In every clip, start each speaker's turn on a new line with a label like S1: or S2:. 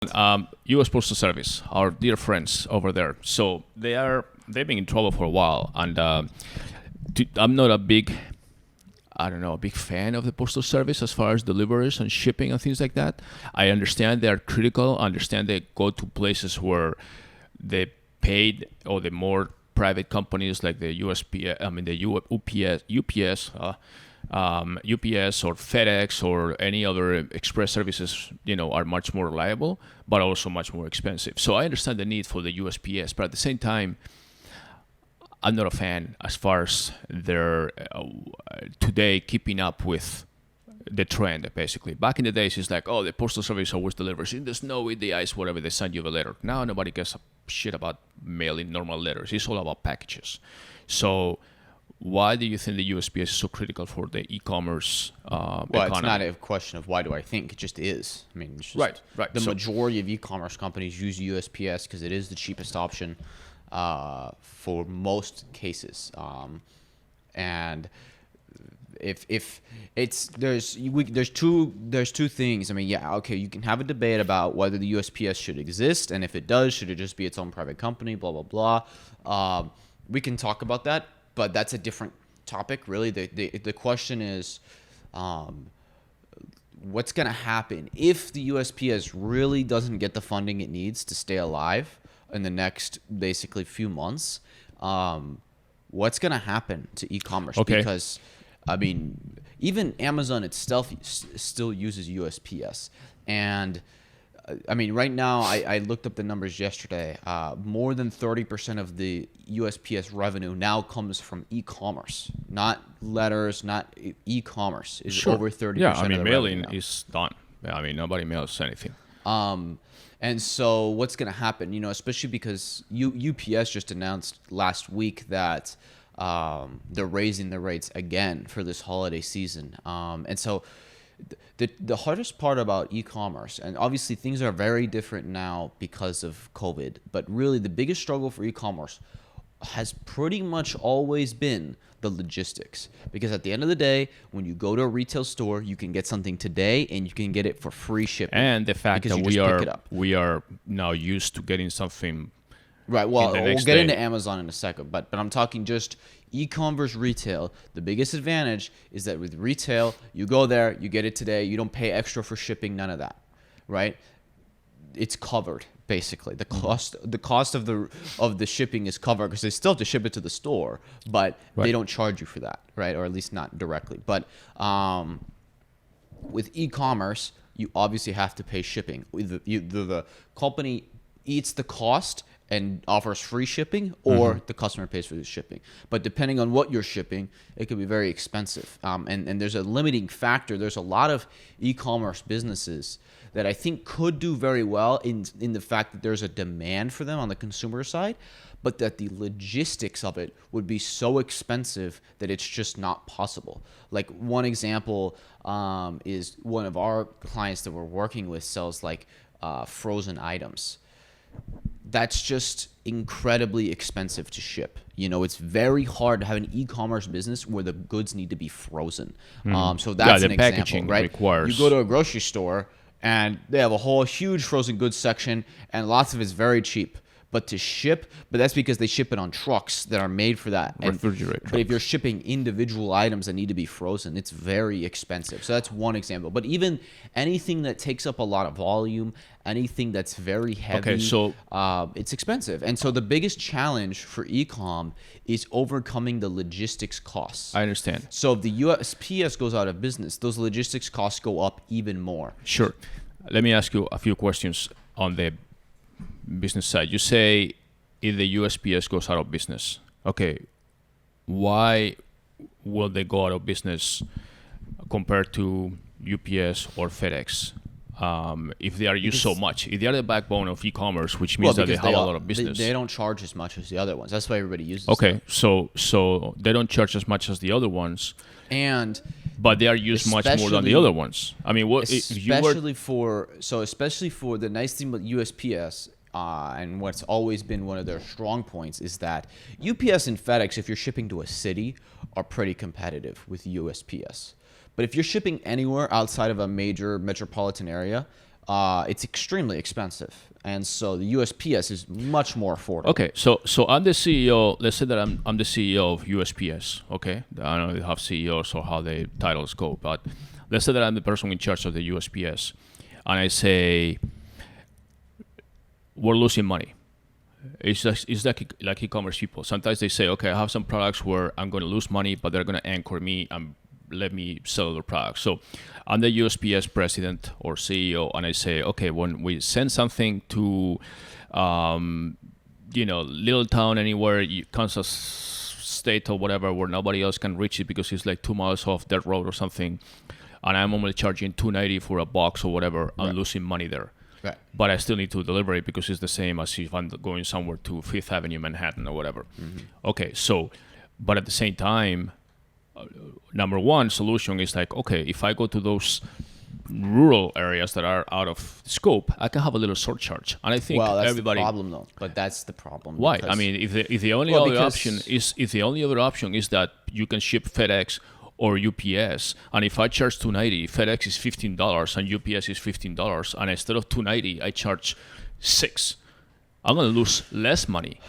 S1: U.S. Postal Service, our dear friends over there. So they've been in trouble for a while, and I'm not a big, I don't know, a big fan of the Postal Service as far as deliveries and shipping and things like that. I understand they are critical. I understand they go to places where they paid, or the more private companies like the USPS, I mean the UPS, UPS or FedEx or any other express services, are much more reliable, but also much more expensive. So I understand the need for the USPS, but at the same time, I'm not a fan as far as they're today keeping up with the trend, basically. Back in the days, it's like, oh, the Postal Service always delivers in the snow, in the ice, whatever, they send you the letter. Now nobody gives a shit about mailing normal letters. It's all about packages. So why do you think the USPS is so critical for the e-commerce economy?
S2: It's not a question of why do I think. It just is. I mean, it's just
S1: Right.
S2: The majority of e-commerce companies use USPS because it is the cheapest option for most cases. And if it's there's two things. I mean, yeah, okay, you can have a debate about whether the USPS should exist, and if it does, should it just be its own private company? Blah blah blah. We can talk about that, but that's a different topic, really. The question is, what's going to happen if the USPS really doesn't get the funding it needs to stay alive in the next basically few months? What's going to happen to e-commerce?
S1: Okay.
S2: Because I mean, even Amazon itself still uses USPS. And I mean, right now, I looked up the numbers yesterday. More than 30% of the USPS revenue now comes from e-commerce, not letters, not e-commerce. Is
S1: Sure.
S2: over 30%.
S1: Yeah, I mean,
S2: of the
S1: mailing
S2: revenue now.
S1: is done. I mean, nobody mails anything.
S2: And so what's going to happen, especially because UPS just announced last week that they're raising the rates again for this holiday season. And so the hardest part about e-commerce, and obviously things are very different now because of COVID, but really the biggest struggle for e-commerce has pretty much always been the logistics. Because at the end of the day, when you go to a retail store, you can get something today and you can get it for free shipping.
S1: And the fact
S2: because
S1: that
S2: you just pick it up.
S1: we are now used to getting something.
S2: Right. Well,
S1: the
S2: we'll
S1: next
S2: get
S1: day.
S2: into Amazon in a second, but I'm talking just e-commerce retail. The biggest advantage is that with retail, you go there, you get it today, you don't pay extra for shipping, none of that, right? It's covered basically. The cost of the shipping is covered because they still have to ship it to the store, but they don't charge you for that, right? Or at least not directly. But with e-commerce, you obviously have to pay shipping. The company eats the cost and offers free shipping, or the customer pays for the shipping. But depending on what you're shipping, it could be very expensive. And there's a limiting factor. There's a lot of e-commerce businesses that I think could do very well in the fact that there's a demand for them on the consumer side, but that the logistics of it would be so expensive that it's just not possible. Like one example is one of our clients that we're working with sells like frozen items. That's just incredibly expensive to ship. It's very hard to have an e-commerce business where the goods need to be frozen. So that's an
S1: packaging
S2: example, right?
S1: requires.
S2: You go to a grocery store and they have a whole huge frozen goods section, and lots of it's very cheap. But to ship, that's because they ship it on trucks that are made for that.
S1: Refrigerator
S2: But if you're shipping individual items that need to be frozen, it's very expensive. So that's one example. But even anything that takes up a lot of volume, anything that's very heavy, it's expensive. And so the biggest challenge for e-com is overcoming the logistics costs.
S1: I understand.
S2: So if the USPS goes out of business, those logistics costs go up even more.
S1: Sure. Let me ask you a few questions on the business side. You say if the USPS goes out of business, okay, why will they go out of business compared to UPS or FedEx? If they are used so much, if they are the backbone of e-commerce, which means that they have a lot of business.
S2: They don't charge as much as the other ones. That's why everybody uses
S1: Okay,
S2: them.
S1: so they don't charge as much as the other ones, but they are used much more than the other ones. I mean,
S2: especially for the nice thing about USPS. And what's always been one of their strong points is that UPS and FedEx, if you're shipping to a city, are pretty competitive with USPS. But if you're shipping anywhere outside of a major metropolitan area, it's extremely expensive. And so the USPS is much more affordable.
S1: Okay, so I'm the CEO. Let's say that I'm the CEO of USPS. Okay, I don't know if they have CEOs or how the titles go, but let's say that I'm the person in charge of the USPS, and I say we're losing money. It's like e-commerce people. Sometimes they say, okay, I have some products where I'm going to lose money, but they're going to anchor me and let me sell the products. So I'm the USPS president or CEO, and I say, okay, when we send something to, little town anywhere, Kansas State or whatever, where nobody else can reach it because it's like 2 miles off that road or something, and I'm only charging $2.90 for a box or whatever, I'm losing money there.
S2: Right.
S1: But I still need to deliver it because it's the same as if I'm going somewhere to Fifth Avenue, Manhattan, or whatever. Mm-hmm. Okay, so, but at the same time, number one solution is like, okay, if I go to those rural areas that are out of scope, I can have a little surcharge, and I think
S2: Well, that's
S1: everybody.
S2: the problem, though. But that's the problem.
S1: Why?
S2: because-
S1: I mean, if the only other option is that you can ship FedEx or UPS, and if I charge $2.90, FedEx is $15 and UPS is $15, and instead of $2.90, I charge $6. I'm gonna lose less money.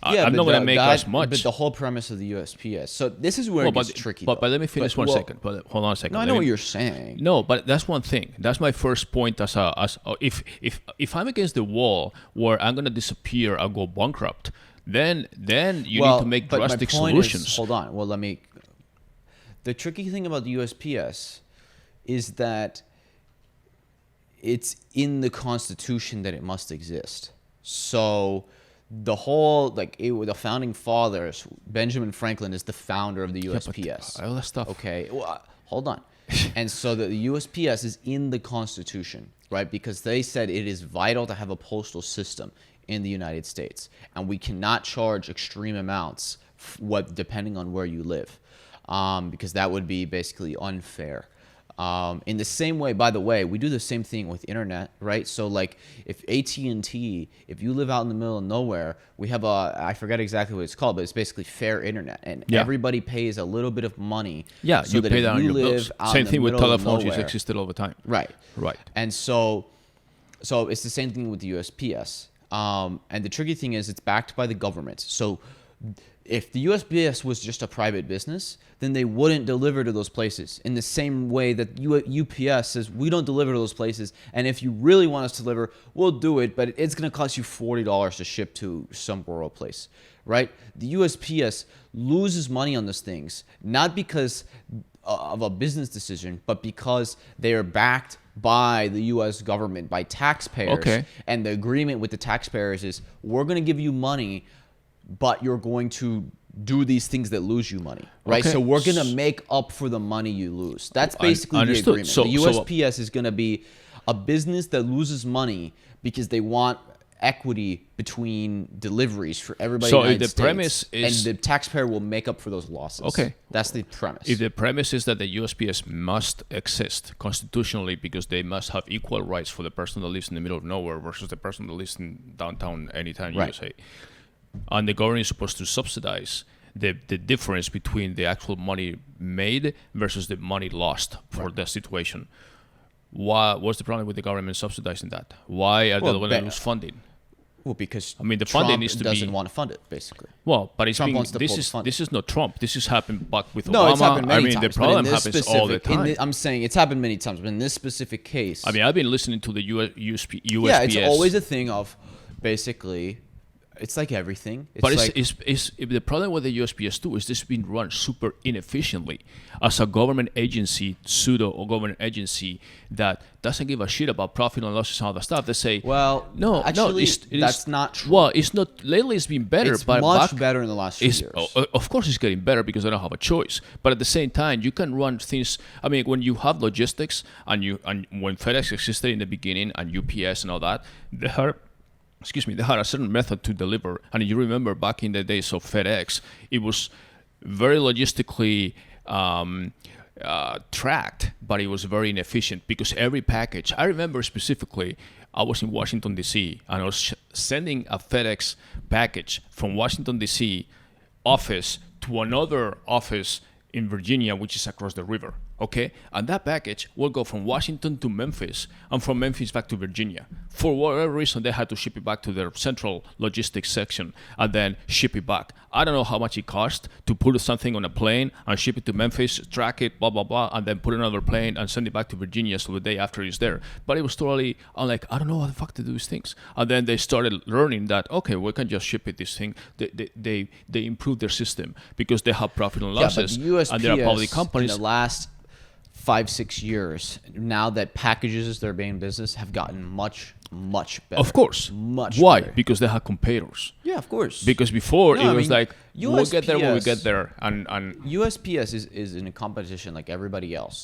S1: I'm not gonna make as much.
S2: But the whole premise of the USPS. So this is where it gets tricky.
S1: But
S2: though.
S1: let me finish
S2: But-
S1: one
S2: well,
S1: second. But hold on a second.
S2: No, I
S1: Let
S2: know
S1: me-
S2: what you're saying.
S1: No, but that's one thing. That's my first point. If I'm against the wall where I'm gonna disappear and go bankrupt, then you need to make
S2: but my
S1: drastic
S2: point
S1: solutions.
S2: Is, hold on. Well, let me. The tricky thing about the USPS is that it's in the Constitution that it must exist. So the whole the founding fathers, Benjamin Franklin is the founder of the USPS.
S1: All that stuff.
S2: Okay, well, hold on. And so the USPS is in the Constitution, right? Because they said it is vital to have a postal system in the United States, and we cannot charge extreme amounts, depending on where you live, because that would be basically unfair. In the same way, by the way, we do the same thing with internet, right? So like if AT&T, if you live out in the middle of nowhere, we have I forget exactly what it's called, but it's basically fair internet, and everybody pays a little bit of money.
S1: Yeah,
S2: so
S1: you
S2: that
S1: pay
S2: if
S1: that on
S2: you
S1: your
S2: live
S1: bills.
S2: out
S1: Same
S2: in the
S1: thing with
S2: middle of
S1: telephones. It's
S2: nowhere-
S1: existed all the time.
S2: Right.
S1: Right.
S2: And so it's the same thing with the USPS. And the tricky thing is it's backed by the government. So if the USPS was just a private business, then they wouldn't deliver to those places in the same way that UPS says we don't deliver to those places. And if you really want us to deliver, we'll do it, but it's going to cost you $40 to ship to some rural place, right? The USPS loses money on those things, not because of a business decision, but because they are backed by the U.S. government, by taxpayers.
S1: Okay.
S2: And the agreement with the taxpayers is we're going to give you money, but you're going to do these things that lose you money, right?
S1: Okay.
S2: So we're going to make up for the money you lose. That's basically the
S1: Understood.
S2: agreement.
S1: So-
S2: the USPS is going to be a business that loses money because they want equity between deliveries for everybody
S1: So
S2: in the
S1: if
S2: United
S1: the
S2: States,
S1: premise is-
S2: and the taxpayer will make up for those losses.
S1: Okay.
S2: That's the premise.
S1: If the premise is that the USPS must exist constitutionally because they must have equal rights for the person that lives in the middle of nowhere versus the person that lives in downtown anytime
S2: Right.
S1: USA, and the government is supposed to subsidize the difference between the actual money made versus the money lost for that situation. What's the problem with the government subsidizing that? Why are they going to lose funding?
S2: Well, because
S1: I mean, the
S2: Trump
S1: funding needs to
S2: doesn't
S1: be-
S2: want to fund it, basically.
S1: Well, but it's
S2: Trump
S1: being,
S2: wants to pull the funding.
S1: this is not Trump. This has happened back with
S2: No,
S1: Obama.
S2: it's happened many
S1: I mean,
S2: times.
S1: the
S2: but in
S1: problem
S2: this
S1: happens all the
S2: specific-
S1: time.
S2: I'm saying it's happened many times, but in this specific case,
S1: I mean, I've been listening to the USPS.
S2: yeah, it's always a thing of basically, it's like everything. It's
S1: But
S2: like,
S1: it's the problem with the USPS too is this being run super inefficiently as a government agency, pseudo or government agency that doesn't give a shit about profit and losses and all that stuff. They say,
S2: well,
S1: no,
S2: actually,
S1: it
S2: that's
S1: is,
S2: not true.
S1: Well, it's not. Lately, it's been better,
S2: It's
S1: but
S2: much
S1: back,
S2: better in the last few
S1: it's,
S2: years.
S1: of course, it's getting better because they don't have a choice. But at the same time, you can run things. I mean, when you have logistics and when FedEx existed in the beginning and UPS and all that, they had a certain method to deliver. And you remember back in the days of FedEx, it was very logistically tracked, but it was very inefficient because every package. I remember specifically, I was in Washington D.C. and I was sending a FedEx package from Washington D.C. office to another office in Virginia, which is across the river. Okay, and that package will go from Washington to Memphis, and from Memphis back to Virginia. For whatever reason, they had to ship it back to their central logistics section and then ship it back. I don't know how much it cost to put something on a plane and ship it to Memphis, track it, blah blah blah, and then put it on another plane and send it back to Virginia so the day after it's there. But it was totally, I'm like, I don't know how the fuck to do these things. And then they started learning that, okay, we can just ship it this thing. They improved their system because they have profit and losses,
S2: USPS
S1: and they're public companies.
S2: In the last 5-6 years, now that packages their main business have gotten much better.
S1: Of course.
S2: Much
S1: Why?
S2: better.
S1: Because they have competitors.
S2: Yeah, of course.
S1: Because before
S2: No,
S1: it was like, we'll get there when we
S2: USPS
S1: get there. And
S2: USPS is in a competition like everybody else.